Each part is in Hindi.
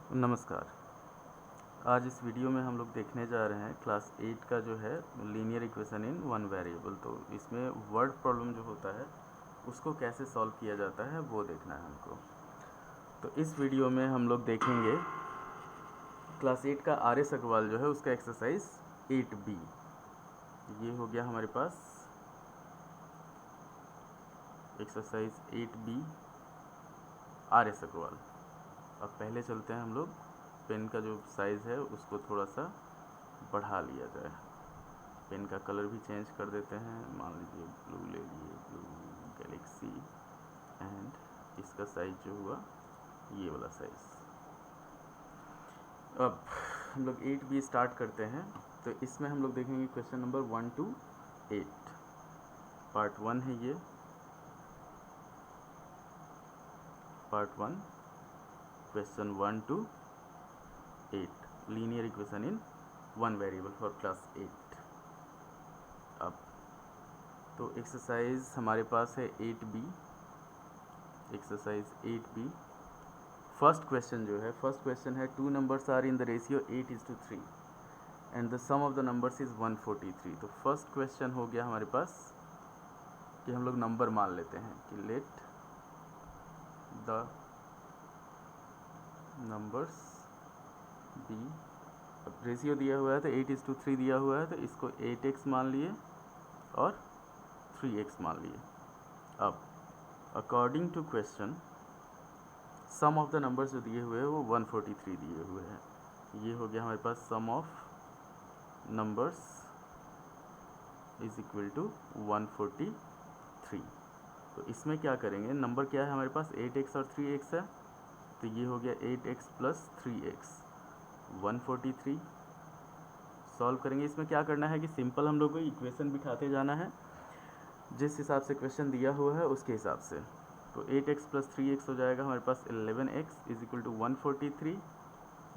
नमस्कार। आज इस वीडियो में हम लोग देखने जा रहे हैं क्लास 8 का जो है linear equation in one variable. तो इसमें वर्ड प्रॉब्लम जो होता है उसको कैसे सॉल्व किया जाता है वो देखना है हमको। तो इस वीडियो में हम लोग देखेंगे क्लास 8 का आर एस अग्रवाल जो है उसका एक्सरसाइज 8B। ये हो गया हमारे पास exercise 8B R S Agarwal. अब पहले चलते हैं हम लोग, पेन का जो साइज़ है उसको थोड़ा सा बढ़ा लिया जाए। पेन का कलर भी चेंज कर देते हैं, मान लीजिए ब्लू ले लिए, ब्लू गैलेक्सी, एंड इसका साइज़ जो हुआ ये वाला साइज़। अब हम लोग 8B स्टार्ट करते हैं। तो इसमें हम लोग देखेंगे क्वेश्चन नंबर 1 to 8। पार्ट 1 है ये, part 1 question 1 to 8 linear equation in one variable for class 8। अब तो एक्सरसाइज हमारे पास है 8B, exercise 8B। First question जो है, फर्स्ट क्वेश्चन है 2 numbers are in the ratio 8:3 and the sum of the numbers is 143। तो फर्स्ट क्वेश्चन हो गया हमारे पास कि हम लोग नंबर मान लेते हैं कि लेट द नंबर्स बी। अब रेशियो दिया हुआ है तो 8:3 दिया हुआ है, तो इसको 8x मान लिए और 3x मान लिए। अब according to question sum of the numbers जो दिए हुए हैं वो 143 दिए हुए हैं। ये हो गया हमारे पास sum of numbers is equal to 143। तो इसमें क्या करेंगे, नंबर क्या है हमारे पास 8x और 3x है, तो ये हो गया 8x प्लस 3x 143। सॉल्व करेंगे। इसमें क्या करना है कि सिंपल हम लोग को इक्वेशन बिठाते जाना है, जिस हिसाब से क्वेश्चन दिया हुआ है उसके हिसाब से। तो 8x प्लस 3x हो जाएगा हमारे पास 11x इज इक्वल टू 143।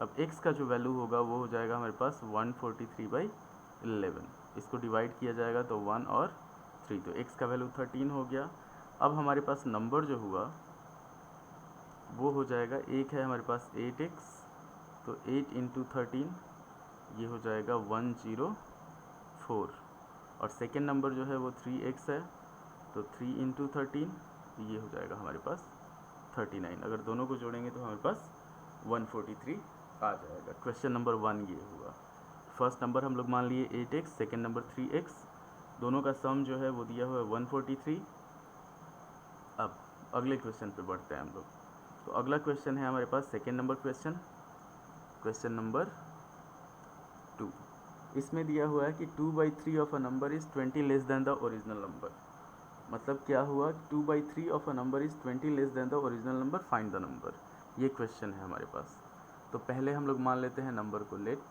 अब x का जो वैल्यू होगा वो हो जाएगा हमारे पास 143/11। इसको डिवाइड किया जाएगा तो 1 और 3, तो x का वैल्यू 13 हो गया। अब हमारे पास नंबर जो हुआ वो हो जाएगा, एक है हमारे पास 8x, तो 8 इंटू 13 ये हो जाएगा 104। और सेकेंड नंबर जो है वो 3x है, तो 3 इंटू 13 ये हो जाएगा हमारे पास 39। अगर दोनों को जोड़ेंगे तो हमारे पास 143 आ जाएगा। क्वेश्चन नंबर 1 ये हुआ। फर्स्ट नंबर हम लोग मान लिए 8x, सेकेंड नंबर 3x, दोनों का सम जो है वो दिया हुआ है 143। अब अगले क्वेश्चन पे बढ़ते हैं हम लोग। तो अगला क्वेश्चन है हमारे पास second number question, question number 2। इसमें दिया हुआ है कि 2/3 of a number is 20 less than the original number. मतलब क्या हुआ, 2/3 of a number is 20 less than the original number, find the number. ये क्वेश्चन है हमारे पास। तो पहले हम लोग मान लेते हैं नंबर को, let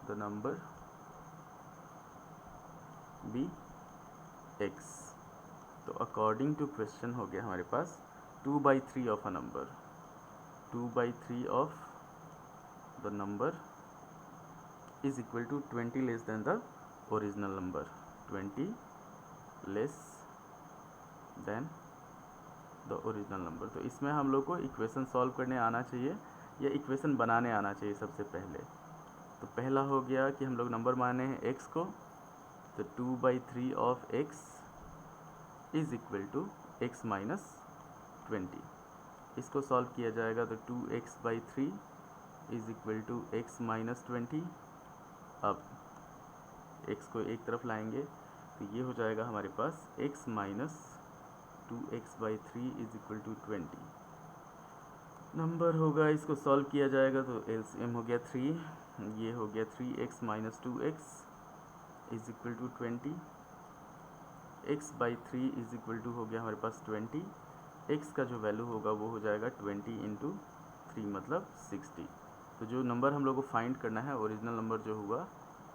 the number be x। तो अकॉर्डिंग टू क्वेश्चन हो गया हमारे पास 2/3 of a number, 2/3 of the number is equal to 20 less than the original number, 20 less than the original number. तो इसमें हम लोग को इक्वेशन सॉल्व करने आना चाहिए या इक्वेशन बनाने आना चाहिए सबसे पहले। तो पहला हो गया कि हम लोग नंबर माने हैं x को, तो 2/3 of x is equal to x minus 20। इसको सॉल्व किया जाएगा तो 2x/3 is equal to x minus 20। अब x को एक तरफ लाएंगे तो ये हो जाएगा हमारे पास x minus 2x/3 is equal to 20। Number होगा, इसको सॉल्व किया जाएगा तो LCM हो गया 3, ये हो गया 3x minus 2x is equal to 20। x/3 is equal to हो गया हमारे पास 20। x का जो वैल्यू होगा वो हो जाएगा 20 इंटू 3 मतलब 60। तो जो नंबर हम लोग को फाइंड करना है, ओरिजिनल नंबर जो हुआ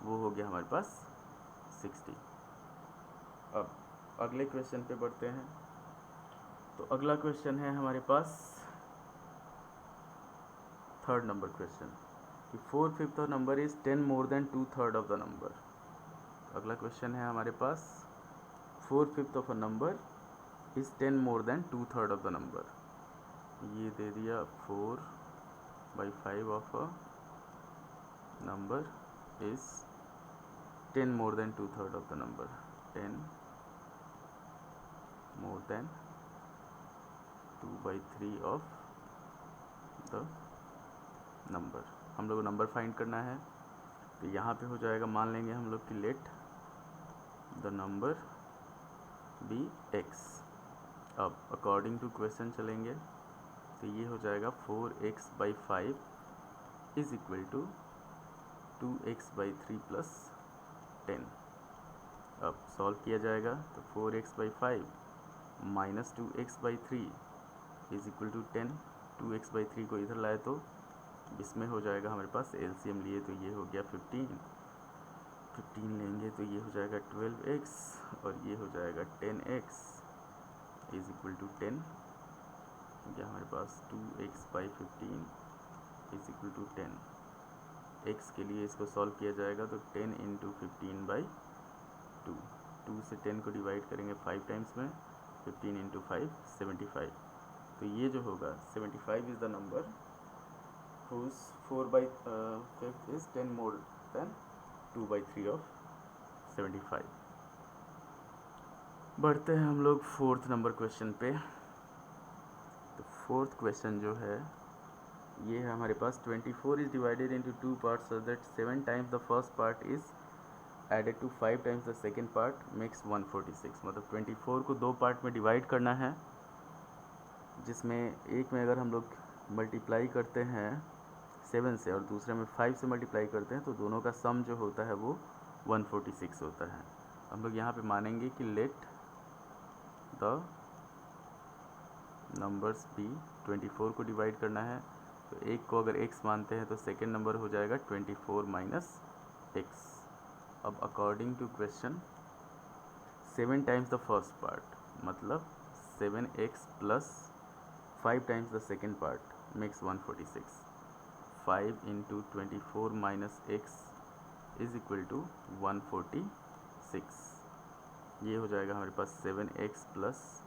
वो हो गया हमारे पास 60। अब अगले क्वेश्चन पे बढ़ते हैं। तो अगला क्वेश्चन है हमारे पास थर्ड नंबर क्वेश्चन कि 4/5 of number is 10 more than 2/3 of the number. अगला क्वेश्चन है हमारे पास 4/5 of a number is 10 more than 2/3 of the number. ये दे दिया 4/5 by 5 of a number is 10 more than 2/3 of the number, 10 more than 2/3 of the number। हम लोग को नंबर फाइंड करना है, तो यहाँ पे हो जाएगा, मान लेंगे हम लोग कि let the number be x। अब अकॉर्डिंग टू क्वेश्चन चलेंगे, तो ये हो जाएगा 4x/5 is equal to 2x/3 plus 10। अब सॉल्व किया जाएगा, तो 4x/5 minus 2x/3 is equal to 10। 2x/3 को इधर लाए तो इसमें हो जाएगा हमारे पास, एलसीएम लिए तो ये हो गया 15 लेंगे तो ये हो जाएगा 12x, और ये हो जाएगा 10x इज इक्वल टू 10। या हमारे पास 2x/15 is equal to 10। x के लिए इसको सॉल्व किया जाएगा, तो 10 इंटू 15/2। 2 से 10 को डिवाइड करेंगे 5 टाइम्स में, 15 इंटू 5 75। तो ये जो होगा 75 is the number whose 4/5 is 10 more than 2/3 of 75। बढ़ते हैं हम लोग 4th नंबर क्वेश्चन पे। तो 4th क्वेश्चन जो है ये है हमारे पास, 24 is divided into 2 parts so that 7 times the first part is added to 5 times the second part makes 146। मतलब 24 को 2 पार्ट में डिवाइड करना है, जिसमें एक में अगर हम लोग मल्टीप्लाई करते हैं 7 से और दूसरे में 5 से मल्टीप्लाई करते हैं, तो दोनों का सम जो होता है वो 146 होता है। हम लोग यहाँ पे मानेंगे कि लेट द नंबर्स बी, 24 को डिवाइड करना है, तो एक को अगर x मानते हैं तो सेकेंड नंबर हो जाएगा 24 माइनस x। अब according to question 7 times the first part, मतलब 7x plus 5 times the second part makes 146। 5 into 24 minus x is equal to 146। ये हो जाएगा हमारे पास 7x plus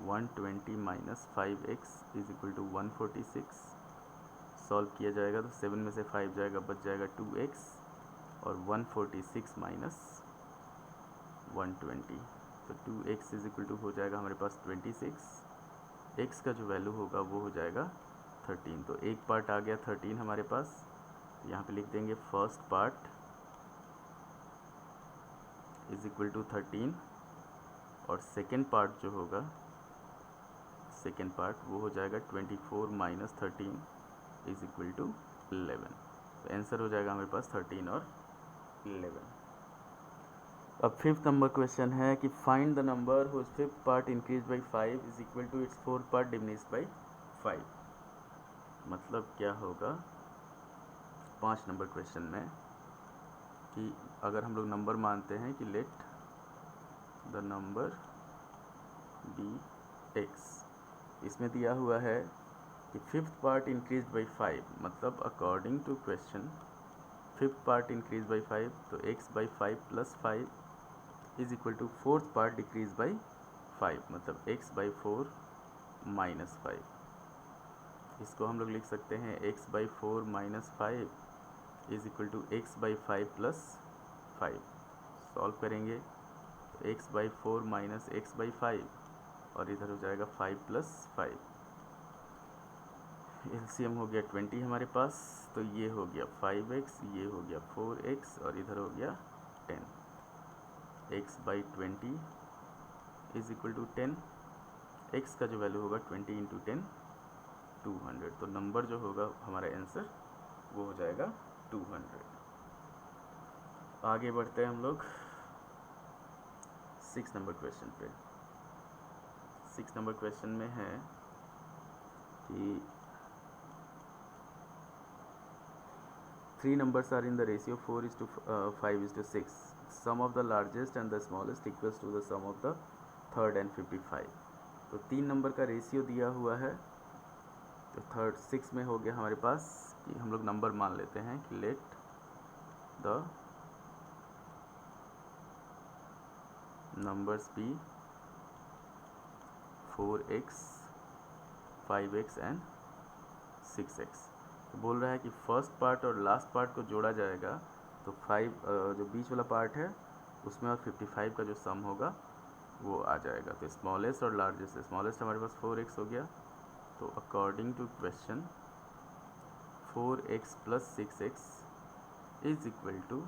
120 minus 5x is equal to 146। Solve किया जाएगा तो 7 में से 5 जाएगा, बच जाएगा 2x, और 146 माइनस 120, तो 2x इज इक्वल टू हो जाएगा हमारे पास 26। x का जो वैल्यू होगा वो हो जाएगा 13। तो एक पार्ट आ गया 13 हमारे पास, यहाँ पे लिख देंगे first part is equal to 13, और सेकेंड पार्ट जो होगा, सेकेंड पार्ट वो हो जाएगा 24 माइनस 13 इज इक्वल टू 11। तो आंसर हो जाएगा हमारे पास 13 और 11। अब 5th नंबर क्वेश्चन है कि find the number whose 5th part increase by 5 is equal to its 4th part diminish by 5। मतलब क्या होगा 5 नंबर क्वेश्चन में, कि अगर हम लोग नंबर मानते हैं कि let the number be x, इसमें दिया हुआ है कि 5th पार्ट इंक्रीज बाई 5, मतलब according to question 5th part increase by 5, तो x/5 plus 5 is equal to 4th part decrease by 5, मतलब x/4 माइनस 5। इसको हम लोग लिख सकते हैं x/4 minus 5 is equal to x/5 plus 5। Solve करेंगे तो x/4 माइनस x/5, और इधर हो जाएगा 5 प्लस 5। एलसीएम हो गया 20 हमारे पास, तो ये हो गया 5x, ये हो गया 4x, और इधर हो गया 10। x/20 is equal to 10। x का जो वैल्यू होगा 20 इंटू 10 200, तो नंबर जो होगा हमारा आंसर वो हो जाएगा 200। आगे बढ़ते हैं हम लोग 6 नंबर क्वेश्चन पे। 6 नंबर क्वेश्चन में है कि 3 numbers are in the ratio 4:5:6. Sum of the largest and the smallest equals to the sum of the third and 55। तो 3 नंबर का रेशियो दिया हुआ है, तो 6 में हो गया हमारे पास कि हम लोग नंबर मान लेते हैं कि let the numbers be 4x 5x and 6x। तो बोल रहा है कि फर्स्ट पार्ट और लास्ट पार्ट को जोड़ा जाएगा, तो 5 जो बीच वाला पार्ट है उसमें और 55 का जो सम होगा वो आ जाएगा। तो स्मॉलेस्ट और लार्जेस्ट, स्मॉलेस्ट हमारे पास 4x हो गया, तो according to question 4x + 6x is equal to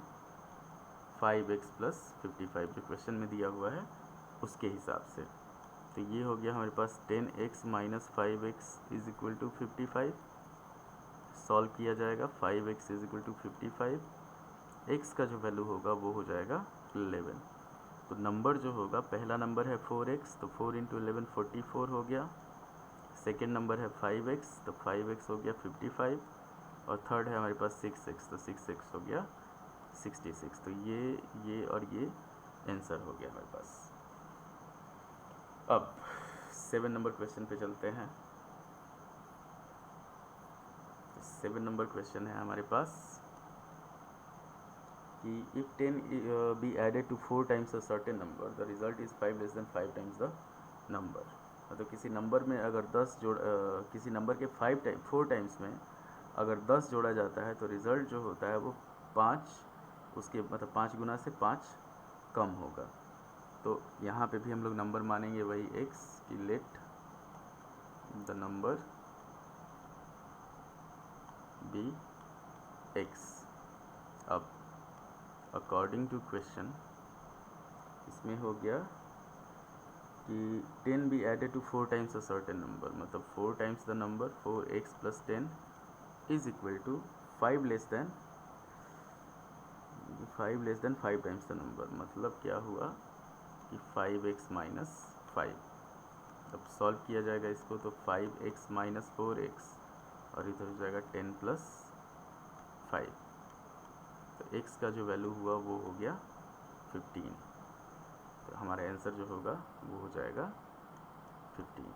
5x + 55 जो क्वेश्चन में दिया हुआ है उसके हिसाब से। तो ये हो गया हमारे पास 10x - 5x is equal to 55। Solve किया जाएगा, 5x is equal to 55, x का जो वैल्यू होगा वो हो जाएगा 11। तो नंबर जो होगा, पहला नंबर है 4x, तो 4 × 11 44 हो गया। सेकेंड नंबर है 5x, तो 5x हो गया 55, और थर्ड है हमारे पास 6x, तो 6x हो गया 66। तो ये और ये आंसर हो गया हमारे पास। अब 7 नंबर क्वेश्चन पे चलते हैं। 7 नंबर क्वेश्चन है हमारे पास कि if 10 be added to 4 times a certain number the result is 5 < 5 times the number. मतलब किसी नंबर में अगर 10 किसी नंबर के 4 टाइम्स में अगर 10 जोड़ा जाता है तो रिज़ल्ट जो होता है वो 5, उसके मतलब 5 गुना से 5 कम होगा। तो यहाँ पे भी हम लोग नंबर मानेंगे वही x की let the number be x। अब अकॉर्डिंग टू क्वेश्चन इसमें हो गया कि 10 be added to 4 times a certain number, मतलब 4 times the number 4x + 10 is equal to 5 < 5 times the number. मतलब क्या हुआ कि 5x - 5। अब सॉल्व किया जाएगा इसको, तो 5x - 4x और इधर हो जाएगा 10 + 5। तो x का जो वैल्यू हुआ वो हो गया 15। तो हमारा आंसर जो होगा वो हो जाएगा 15।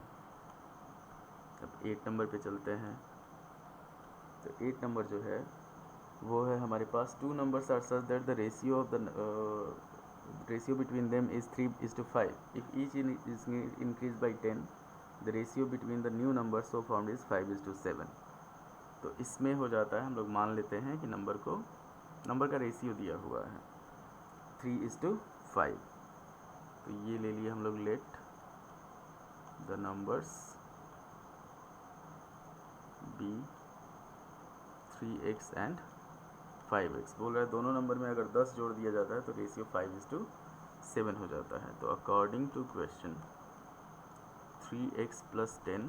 अब 8 नंबर पे चलते हैं। तो 8 नंबर जो है वो है हमारे पास 2 numbers are such that the ratio between them is 3:5। If each is increase by 10 the ratio between the new number so found is 5:7। तो इसमें हो जाता है, हम लोग मान लेते हैं कि नंबर का रेशियो दिया हुआ है 3:5। तो ये ले लिए हम लोग let the numbers be 3x and 5x। बोल रहा है दोनों नंबर में अगर 10 जोड़ दिया जाता है तो रेशियो 5:7 हो जाता है। तो according to question 3x + 10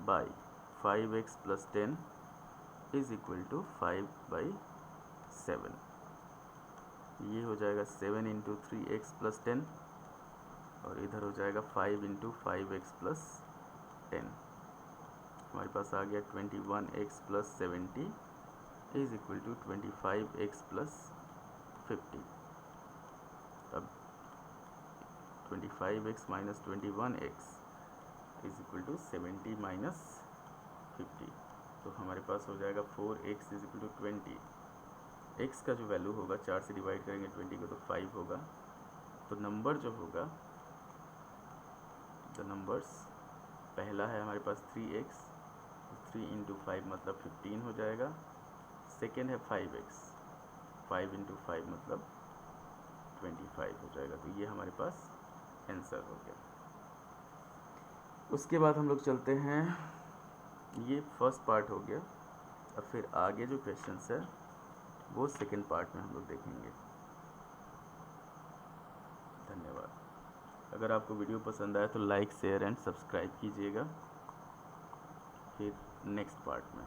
by 5x + 10 is equal to 5/7। ये हो जाएगा 7 × 3x + 10 और इधर हो जाएगा 5 × 5x + 10। हमारे पास आ गया 21x + 70 is equal to 25x + 50। अब 25x - 21x is equal to 70 - 50। तो हमारे पास हो जाएगा 4x is equal to 20। x का जो वैल्यू होगा 4 से डिवाइड करेंगे 20 को तो 5 होगा। तो नंबर जो होगा, द नंबर्स पहला है हमारे पास 3x, 3 × 5 मतलब 15 हो जाएगा। सेकेंड है 5x, 5 × 5 मतलब 25 हो जाएगा। तो ये हमारे पास आंसर हो गया। उसके बाद हम लोग चलते हैं, ये फर्स्ट पार्ट हो गया। अब फिर आगे जो क्वेश्चंस है वो सेकेंड पार्ट में हम लोग देखेंगे। धन्यवाद। अगर आपको वीडियो पसंद आए तो लाइक, शेयर एंड सब्सक्राइब कीजिएगा। फिर नेक्स्ट पार्ट में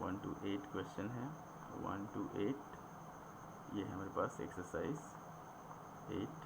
1 to 8 क्वेश्चन है। 1 to 8 ये है हमारे पास एक्सरसाइज 8।